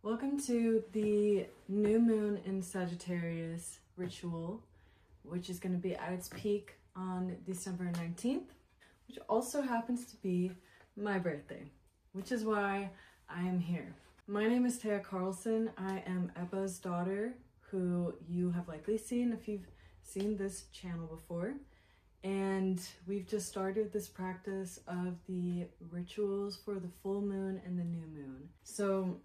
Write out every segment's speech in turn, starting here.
Welcome to the new moon in Sagittarius ritual, which is going to be at its peak on December 19th, which also happens to be my birthday, which is why I am here. My name is Taya Carlson. I am Ebba's daughter, who you have likely seen if you've seen this channel before. And we've just started this practice of the rituals for the full moon and the new moon. So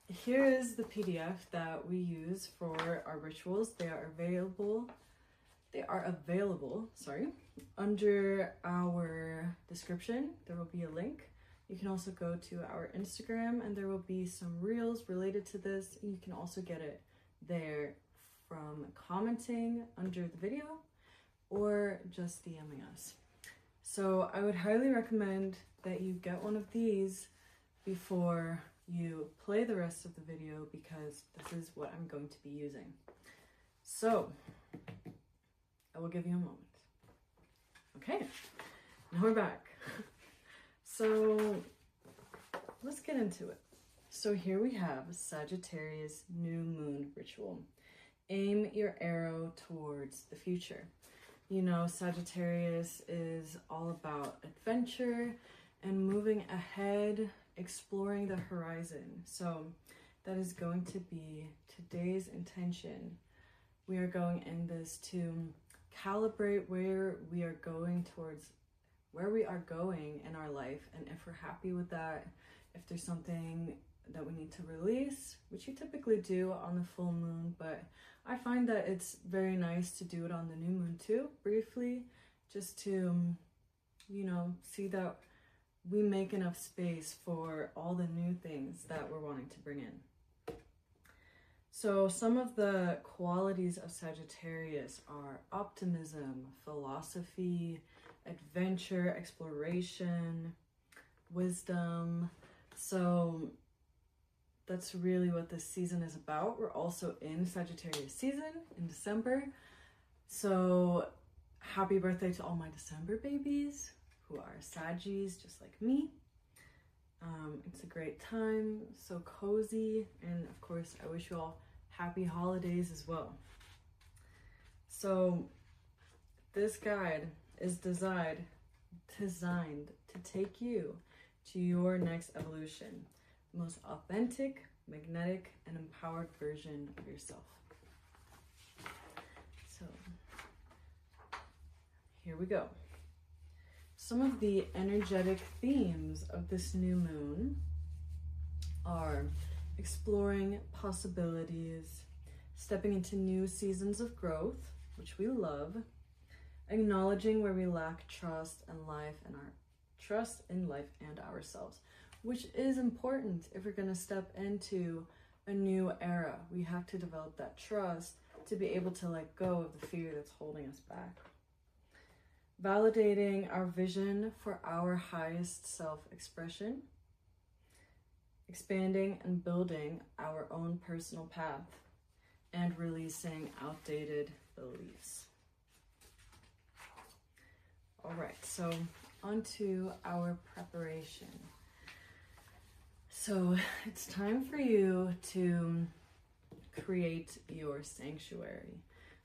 here is the PDF that we use for our rituals. They are available, under our description. There will be a link. You can also go to our Instagram and there will be some reels related to this. You can also get it there from commenting under the video or just DMing us. So I would highly recommend that you get one of these before you play the rest of the video, because this is what I'm going to be using. So I will give you a moment. Okay, now we're back. So let's get into it. So here we have Sagittarius new moon ritual. Aim your arrow towards the future. You know, Sagittarius is all about adventure and moving ahead, exploring the horizon. So that is going to be today's intention. We are going in this to calibrate where we are going in our life, and if we're happy with that, if there's something that we need to release, which you typically do on the full moon, but I find that it's very nice to do it on the new moon too, briefly, just to, you know, see that we make enough space for all the new things that we're wanting to bring in. So some of the qualities of Sagittarius are optimism, philosophy, adventure, exploration, wisdom. So that's really what this season is about. We're also in Sagittarius season in December. So happy birthday to all my December babies who are Saggies just like me. It's a great time, so cozy, and of course I wish you all happy holidays as well. So this guide is designed to take you to your next evolution, the most authentic, magnetic, and empowered version of yourself. So here we go. Some of the energetic themes of this new moon are exploring possibilities, stepping into new seasons of growth, which we love, acknowledging where we lack trust in life and ourselves, which is important if we're going to step into a new era. We have to develop that trust to be able to let go of the fear that's holding us back. Validating our vision for our highest self-expression, expanding and building our own personal path, and releasing outdated beliefs. All right, so onto our preparation. So it's time for you to create your sanctuary.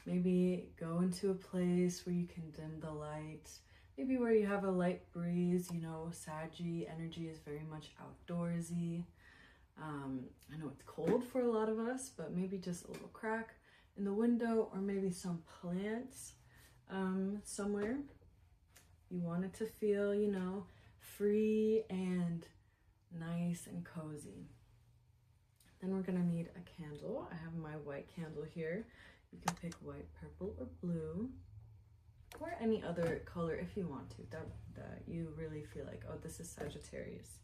Maybe go into a place where you can dim the light, maybe where you have a light breeze. You know, Saggy energy is very much outdoorsy. I know it's cold for a lot of us, but maybe just a little crack in the window, or maybe some plants somewhere. You want it to feel, you know, free and nice and cozy. Then we're gonna need a candle. I have my white candle here. You can pick white, purple, or blue, or any other color if you want to, that you really feel like, oh, this is Sagittarius.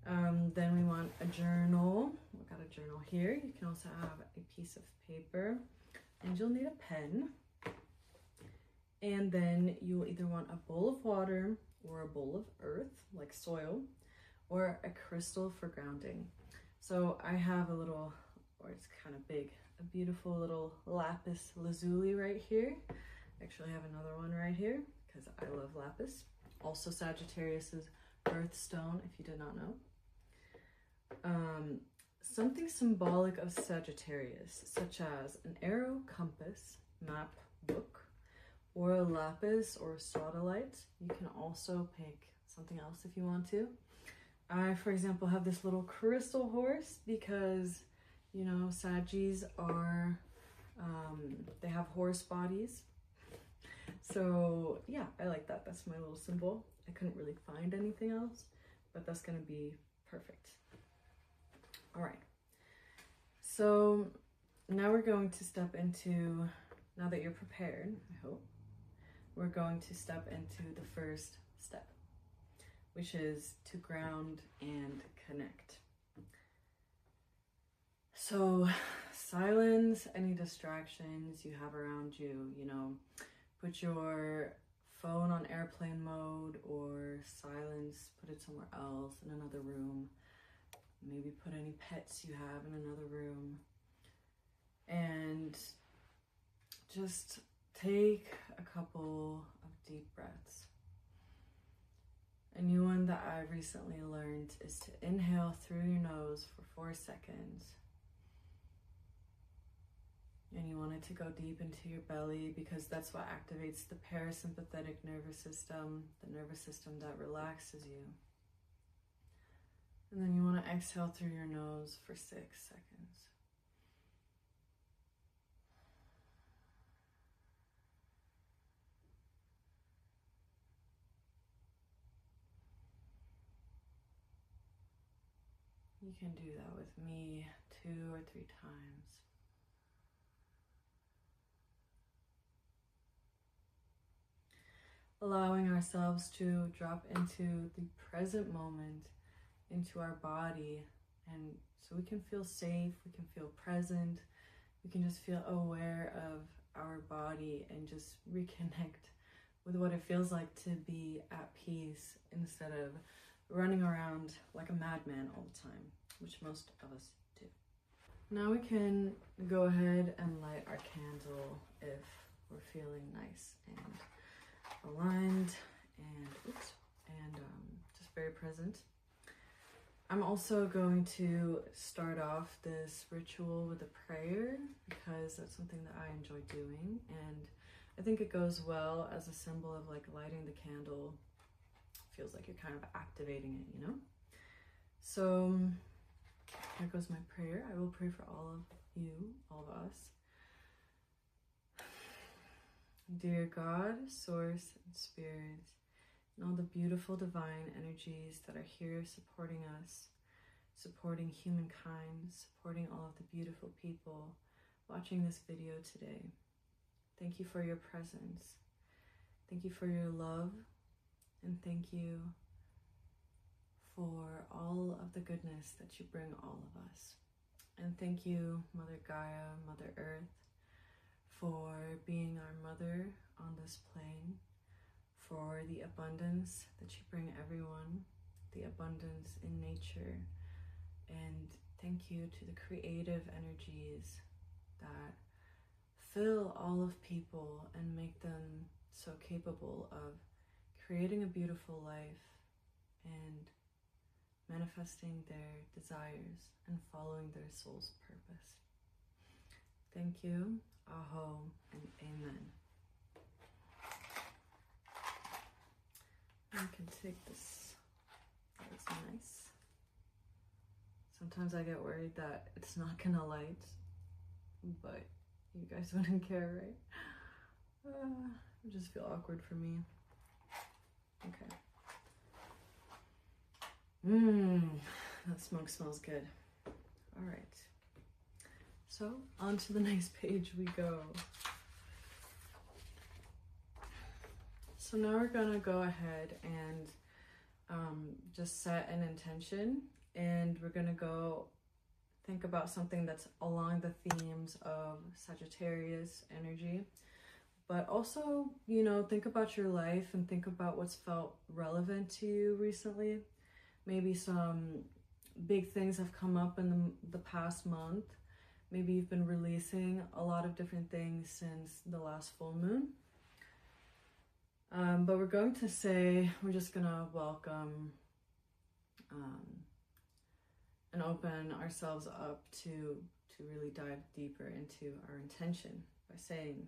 Then we want a journal. We've got a journal here. You can also have a piece of paper, and you'll need a pen. And then you'll either want a bowl of water or a bowl of earth, like soil, or a crystal for grounding. So I have a little, or it's kind of big, a beautiful little lapis lazuli right here. Actually, I have another one right here because I love lapis. Also Sagittarius's birthstone, if you did not know. something symbolic of Sagittarius, such as an arrow, compass, map, book, or a lapis or sodalite. You can also pick something else if you want to. I, for example, have this little crystal horse because, you know, Saggies are, they have horse bodies. So yeah, I like that. That's my little symbol. I couldn't really find anything else, but that's gonna be perfect. All right. So now we're going to step into, now that you're prepared, I hope, we're going to step into the first step, which is to ground and connect. So silence any distractions you have around you, you know, put your phone on airplane mode or silence, put it somewhere else in another room. Maybe put any pets you have in another room. And just take a couple of deep breaths. A new one that I recently learned is to inhale through your nose for 4 seconds. And you want it to go deep into your belly because that's what activates the parasympathetic nervous system, the nervous system that relaxes you. And then you want to exhale through your nose for 6 seconds. You can do that with me 2 or 3 times. Allowing ourselves to drop into the present moment, into our body, and so we can feel safe, we can feel present, we can just feel aware of our body and just reconnect with what it feels like to be at peace instead of running around like a madman all the time, which most of us do. Now we can go ahead and light our candle if we're feeling nice and aligned and just very present. I'm also going to start off this ritual with a prayer because that's something that I enjoy doing, and I think it goes well as a symbol of like lighting the candle. Feels like you're kind of activating it, you know? So here goes my prayer. I will pray for all of you, all of us. Dear God, Source, and Spirit, and all the beautiful divine energies that are here supporting us, supporting humankind, supporting all of the beautiful people watching this video today. Thank you for your presence. Thank you for your love, and thank you for all of the goodness that you bring all of us. And thank you, Mother Gaia, Mother Earth, for being our mother on this plane, for the abundance that you bring everyone, the abundance in nature, and thank you to the creative energies that fill all of people and make them so capable of creating a beautiful life and manifesting their desires and following their soul's purpose. Thank you, Aho, and Amen. I can take this. That's nice. Sometimes I get worried that it's not gonna light, but you guys wouldn't care, right? It just feel awkward for me. Okay. That smoke smells good. All right. So on to the next page we go. So now we're gonna go ahead and just set an intention, and we're gonna go think about something that's along the themes of Sagittarius energy, but also, you know, think about your life and think about what's felt relevant to you recently. Maybe some big things have come up in the past month. Maybe you've been releasing a lot of different things since the last full moon. But we're going to say, we're just gonna welcome and open ourselves up to really dive deeper into our intention by saying,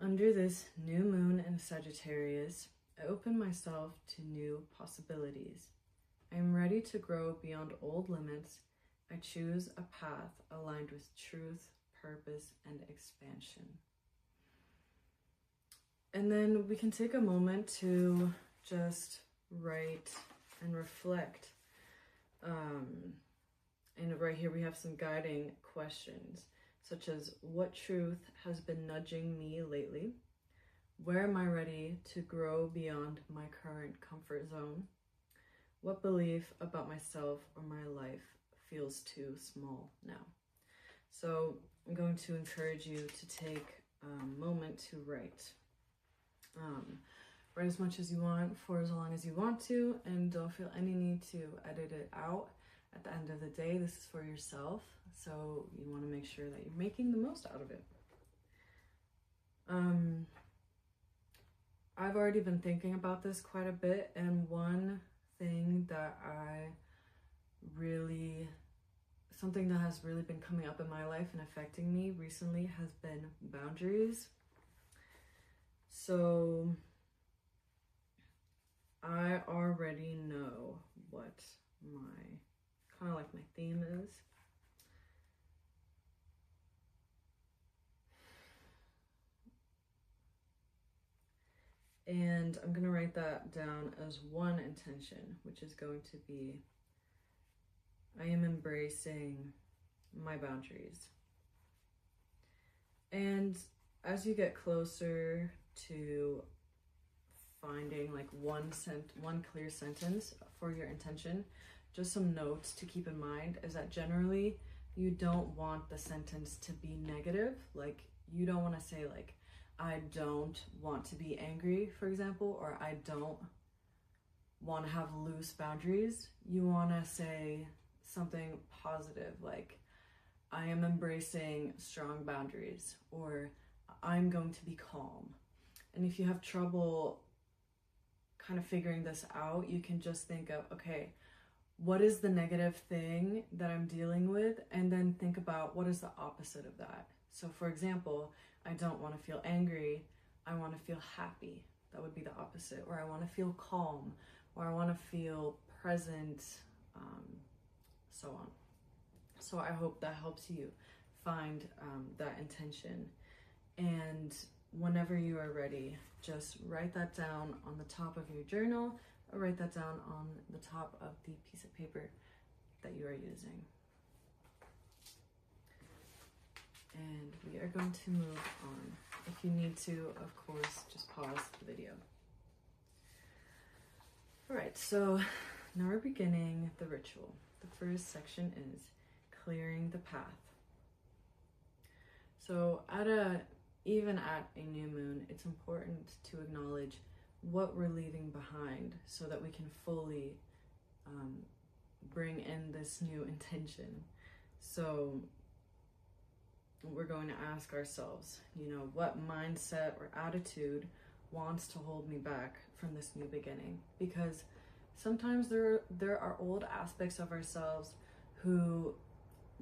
under this new moon in Sagittarius, I open myself to new possibilities. I am ready to grow beyond old limits. I choose a path aligned with truth, purpose, and expansion. And then we can take a moment to just write and reflect. And right here we have some guiding questions, such as, what truth has been nudging me lately? Where am I ready to grow beyond my current comfort zone? What belief about myself or my life feels too small now? So I'm going to encourage you to take a moment to write. Write as much as you want for as long as you want to, and don't feel any need to edit it out. At the end of the day, this is for yourself, so you want to make sure that you're making the most out of it. I've already been thinking about this quite a bit, and one thing that something that has really been coming up in my life and affecting me recently has been boundaries. So I already know what my theme is. And I'm going to write that down as one intention, which is going to be, I am embracing my boundaries. And as you get closer to finding like one clear sentence for your intention, just some notes to keep in mind is that generally you don't want the sentence to be negative. Like, you don't want to say like, I don't want to be angry, for example, or I don't want to have loose boundaries. You want to say something positive, like, I am embracing strong boundaries, or I'm going to be calm. And if you have trouble kind of figuring this out, you can just think of, okay, what is the negative thing that I'm dealing with? And then think about what is the opposite of that. So for example, I don't want to feel angry. I want to feel happy. That would be the opposite. Or I want to feel calm, or I want to feel present, so on. So I hope that helps you find that intention. And whenever you are ready, just write that down on the top of your journal, or write that down on the top of the piece of paper that you are using. And we are going to move on. If you need to, of course, just pause the video. All right, so now we're beginning the ritual. The first section is clearing the path. So even at a new moon, it's important to acknowledge what we're leaving behind so that we can fully bring in this new intention. So we're going to ask ourselves, what mindset or attitude wants to hold me back from this new beginning? Because sometimes there are old aspects of ourselves who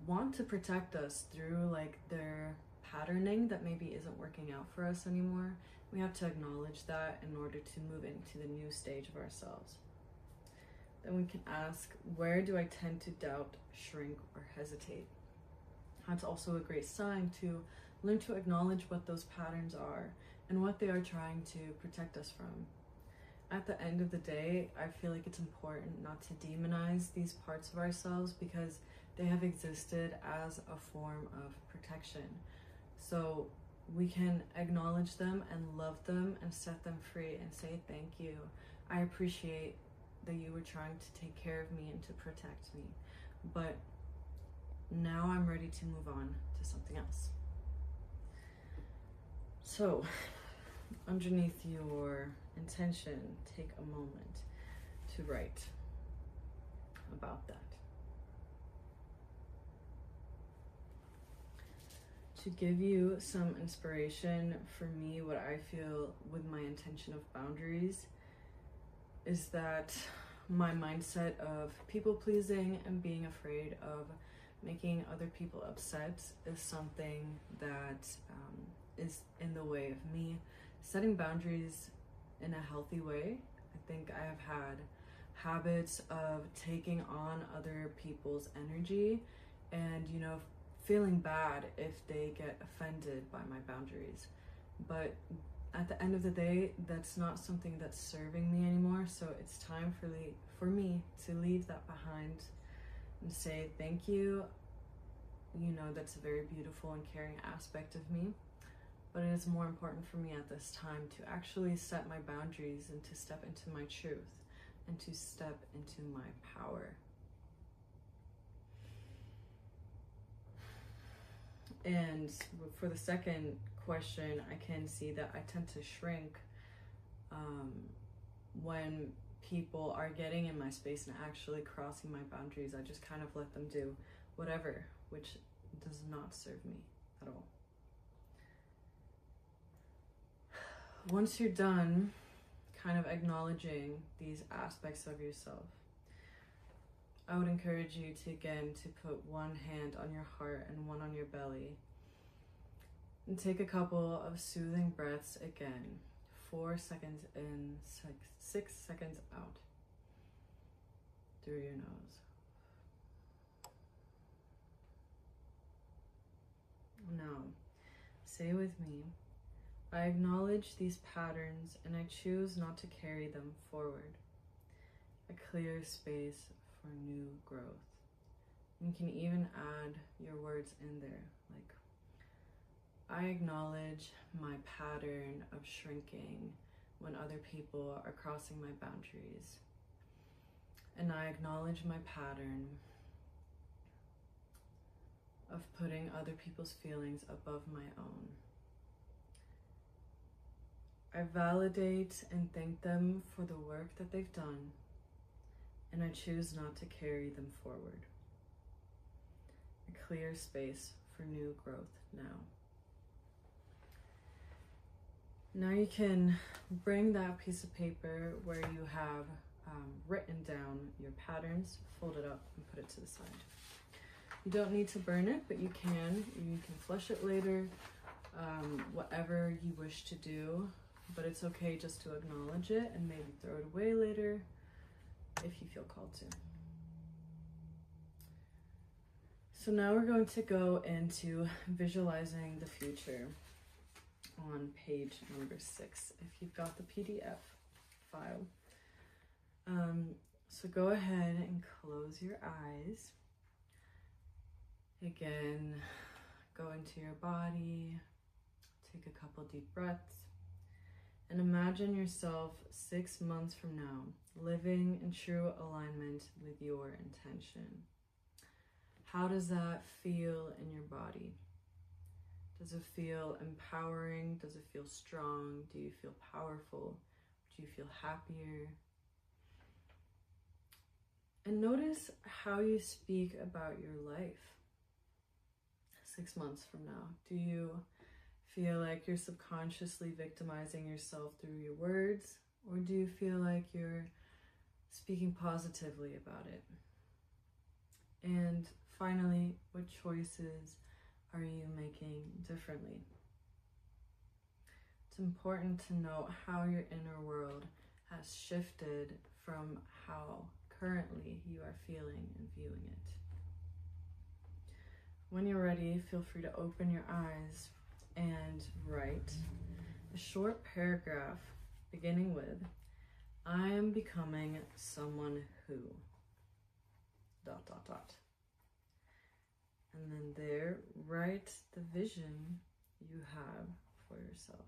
want to protect us through like their patterning that maybe isn't working out for us anymore. We have to acknowledge that in order to move into the new stage of ourselves. Then we can ask, where do I tend to doubt, shrink, or hesitate? That's also a great sign to learn to acknowledge what those patterns are and what they are trying to protect us from. At the end of the day, I feel like it's important not to demonize these parts of ourselves because they have existed as a form of protection. So we can acknowledge them and love them and set them free and say, thank you. I appreciate that you were trying to take care of me and to protect me. But now I'm ready to move on to something else. So underneath your intention, take a moment to write about that. To give you some inspiration, for me, what I feel with my intention of boundaries is that my mindset of people pleasing and being afraid of making other people upset is something that is in the way of me setting boundaries in a healthy way. I think I have had habits of taking on other people's energy and, you know, feeling bad if they get offended by my boundaries. But at the end of the day, that's not something that's serving me anymore. So it's time for me to leave that behind and say thank you. You know, that's a very beautiful and caring aspect of me. But it is more important for me at this time to actually set my boundaries and to step into my truth and to step into my power. And for the second question, I can see that I tend to shrink when people are getting in my space and actually crossing my boundaries. I just kind of let them do whatever, which does not serve me at all. Once you're done kind of acknowledging these aspects of yourself, I would encourage you to put one hand on your heart and one on your belly and take a couple of soothing breaths again. 4 seconds in, 6 seconds out through your nose. Now, say with me, I acknowledge these patterns and I choose not to carry them forward. A clear space for new growth. You can even add your words in there, like, I acknowledge my pattern of shrinking when other people are crossing my boundaries. And I acknowledge my pattern of putting other people's feelings above my own. I validate and thank them for the work that they've done, and I choose not to carry them forward. A clear space for new growth now. Now you can bring that piece of paper where you have written down your patterns, fold it up and put it to the side. You don't need to burn it, but you can flush it later, whatever you wish to do. But it's okay just to acknowledge it and maybe throw it away later if you feel called to. So now we're going to go into visualizing the future on page number 6, if you've got the PDF file. So go ahead and close your eyes. Again, go into your body, take a couple deep breaths. And imagine yourself 6 months from now, living in true alignment with your intention. How does that feel in your body? Does it feel empowering? Does it feel strong? Do you feel powerful? Do you feel happier? And notice how you speak about your life 6 months from now. Do you feel like you're subconsciously victimizing yourself through your words, or do you feel like you're speaking positively about it? And finally, what choices are you making differently? It's important to note how your inner world has shifted from how currently you are feeling and viewing it. When you're ready, feel free to open your eyes and write a short paragraph beginning with, I am becoming someone who, ... And then there, write the vision you have for yourself.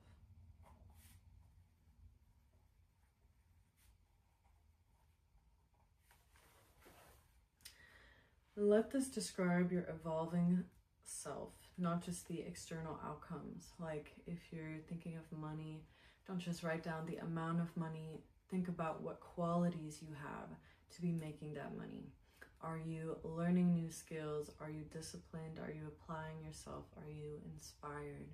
Let this describe your evolving self, not just the external outcomes. Like if you're thinking of money, don't just write down the amount of money. Think about what qualities you have to be making that money. Are you learning new skills? Are you disciplined? Are you applying yourself? Are you inspired?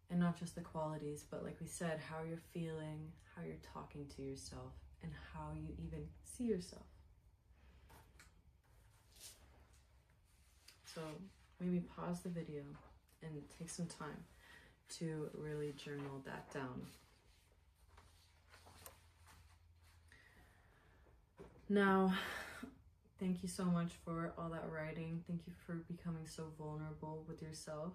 And not just the qualities, but like we said, how you're feeling, how you're talking to yourself, and how you even see yourself. So maybe pause the video and take some time to really journal that down. Now, thank you so much for all that writing. Thank you for becoming so vulnerable with yourself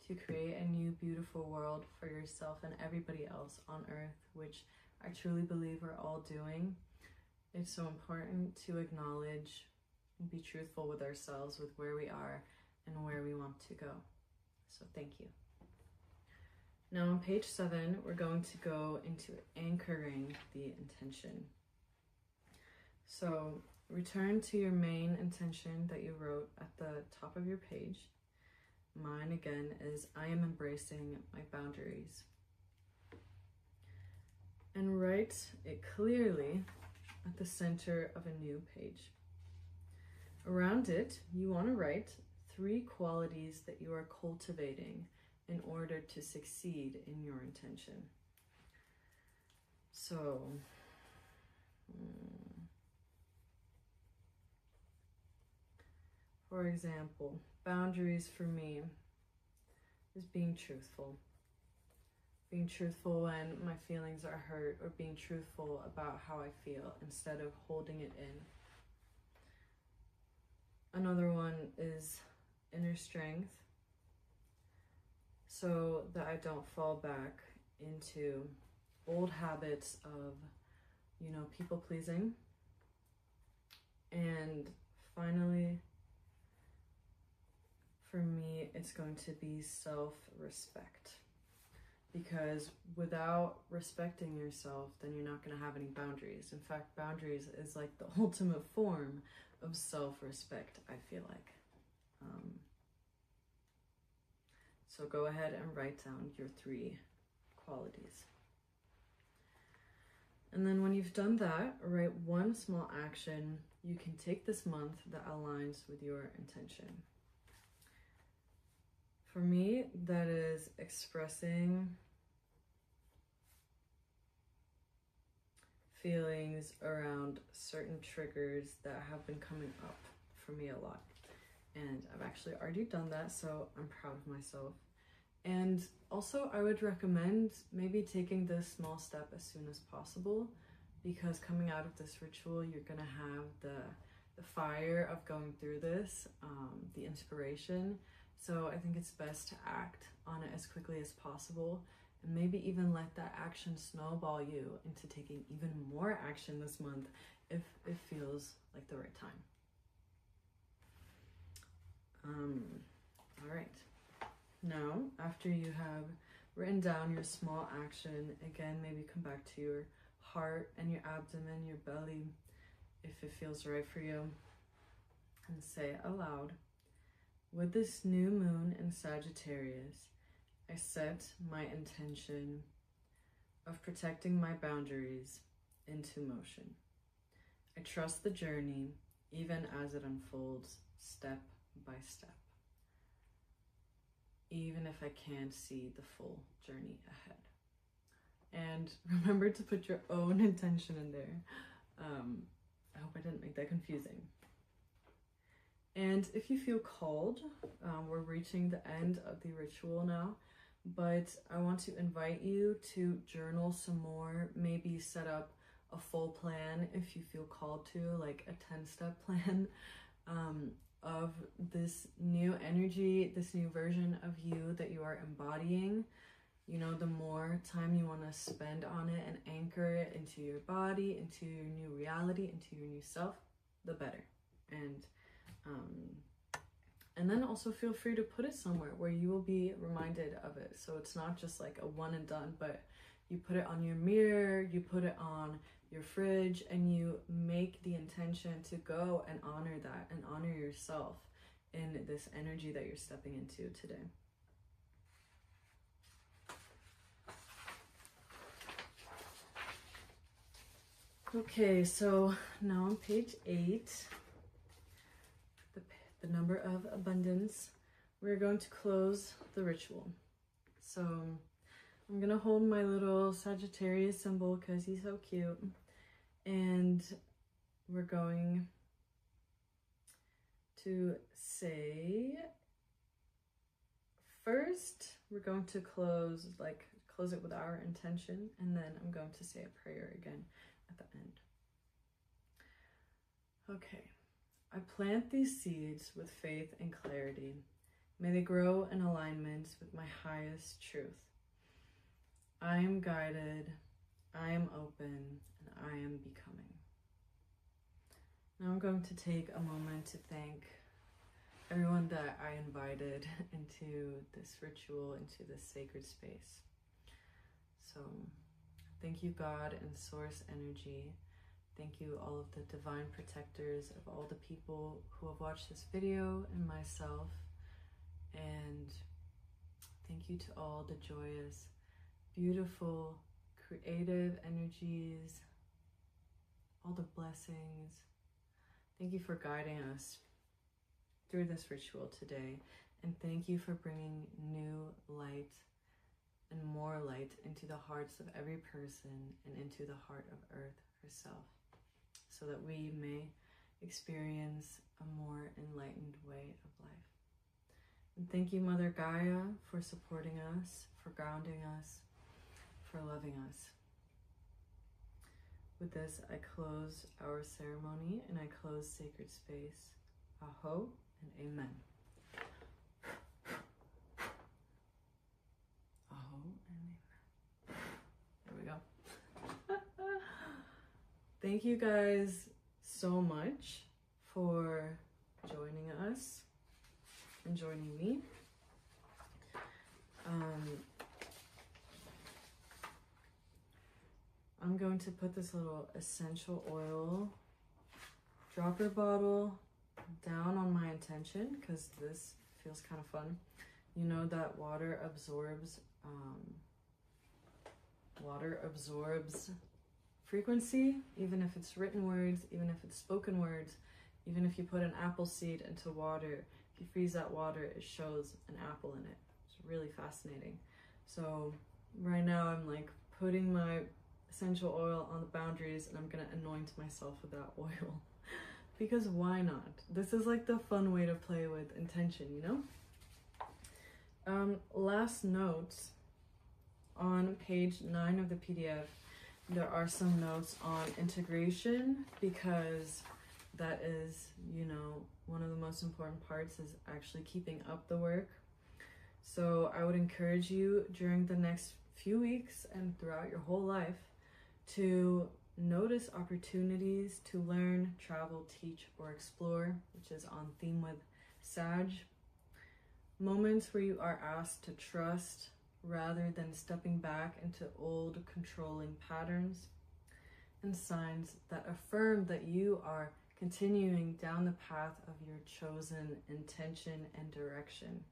to create a new beautiful world for yourself and everybody else on earth, which I truly believe we're all doing. It's so important to acknowledge and be truthful with ourselves, with where we are and where we want to go. So thank you. Now on page 7, we're going to go into anchoring the intention. So return to your main intention that you wrote at the top of your page. Mine again is, I am embracing my boundaries. And write it clearly at the center of a new page. Around it, you want to write 3 qualities that you are cultivating in order to succeed in your intention. So, for example, boundaries for me is being truthful. Being truthful when my feelings are hurt, or being truthful about how I feel instead of holding it in. Another one is inner strength, so that I don't fall back into old habits of, people pleasing. And finally, for me, it's going to be self-respect. Because without respecting yourself, then you're not going to have any boundaries. In fact, boundaries is like the ultimate form of self-respect, I feel like. So go ahead and write down your 3 qualities. And then when you've done that, write 1 small action you can take this month that aligns with your intention. For me, that is expressing feelings around certain triggers that have been coming up for me a lot. And I've actually already done that, so I'm proud of myself. And also, I would recommend maybe taking this small step as soon as possible, because coming out of this ritual, you're gonna have the fire of going through this, the inspiration. So I think it's best to act on it as quickly as possible, and maybe even let that action snowball you into taking even more action this month if it feels like the right time. All right. Now, after you have written down your small action, again, maybe come back to your heart and your abdomen, your belly, if it feels right for you, and say aloud, with this new moon in Sagittarius, I set my intention of protecting my boundaries into motion. I trust the journey, even as it unfolds step by step, even if I can't see the full journey ahead. And remember to put your own intention in there. I hope I didn't make that confusing. And if you feel called, we're reaching the end of the ritual now, but I want to invite you to journal some more, maybe set up a full plan if you feel called to, like a 10-step plan of this new energy, this new version of you that you are embodying. The more time you want to spend on it and anchor it into your body, into your new reality, into your new self, the better. And then also feel free to put it somewhere where you will be reminded of it. So it's not just like a one and done, but you put it on your mirror, you put it on your fridge, and you make the intention to go and honor that and honor yourself in this energy that you're stepping into today. Okay, so now on page 8, the number of abundance, we're going to close the ritual. So I'm gonna hold my little Sagittarius symbol because he's so cute. And we're going to say, first, we're going to close it with our intention, and then I'm going to say a prayer again at the end. Okay. I plant these seeds with faith and clarity. May they grow in alignment with my highest truth. I am guided, I am open, and I am becoming. Now I'm going to take a moment to thank everyone that I invited into this ritual, into this sacred space. So thank you, God and Source Energy. Thank you, all of the divine protectors of all the people who have watched this video and myself. And thank you to all the joyous, beautiful, creative energies, all the blessings. Thank you for guiding us through this ritual today. And thank you for bringing new light and more light into the hearts of every person and into the heart of Earth herself, so that we may experience a more enlightened way of life. And thank you, Mother Gaia, for supporting us, for grounding us, for loving us. With this, I close our ceremony and I close sacred space. Aho and amen. Aho and amen. There we go. Thank you guys so much for joining us and joining me. I'm going to put this little essential oil dropper bottle down on my intention because this feels kind of fun. You know that water absorbs frequency, even if it's written words, even if it's spoken words, even if you put an apple seed into water, if you freeze that water, it shows an apple in it. It's really fascinating. So right now I'm like putting my essential oil on the boundaries and I'm gonna anoint myself with that oil because why not? This is like the fun way to play with intention, you know? Last notes, on page 9 of the PDF, there are some notes on integration because that is, you know, one of the most important parts is actually keeping up the work. So I would encourage you during the next few weeks and throughout your whole life to notice opportunities to learn, travel, teach, or explore, which is on theme with Sag. Moments where you are asked to trust rather than stepping back into old controlling patterns, and signs that affirm that you are continuing down the path of your chosen intention and direction.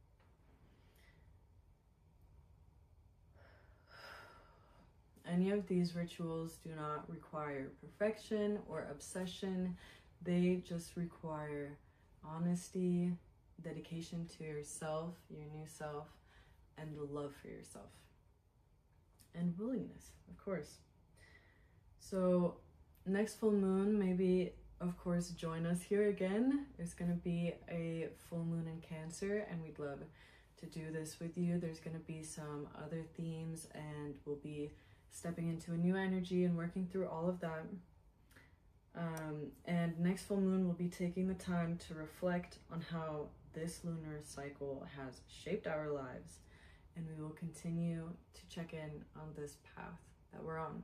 Any of these rituals do not require perfection or obsession. They just require honesty, dedication to yourself, your new self, and love for yourself. And willingness, of course. So next full moon, maybe, of course, join us here again. There's going to be a full moon in Cancer, and we'd love to do this with you. There's going to be some other themes, and we'll be stepping into a new energy and working through all of that. And next full moon, we'll be taking the time to reflect on how this lunar cycle has shaped our lives, and we will continue to check in on this path that we're on.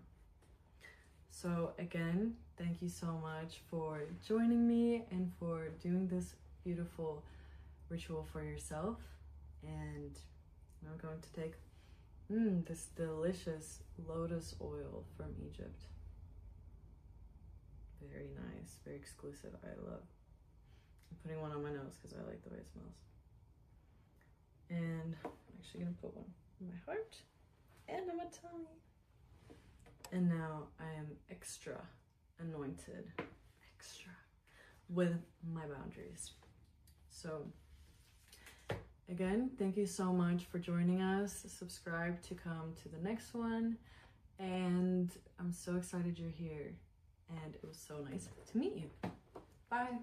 So again, thank you so much for joining me and for doing this beautiful ritual for yourself. And I'm going to take this delicious lotus oil from Egypt. Very nice, very exclusive. I love. I'm putting one on my nose because I like the way it smells. And I'm actually gonna put one on my heart and on my tummy. And now I am extra anointed, with my boundaries. So again, thank you so much for joining us. Subscribe to come to the next one. And I'm so excited you're here. and it was so nice to meet you. Bye.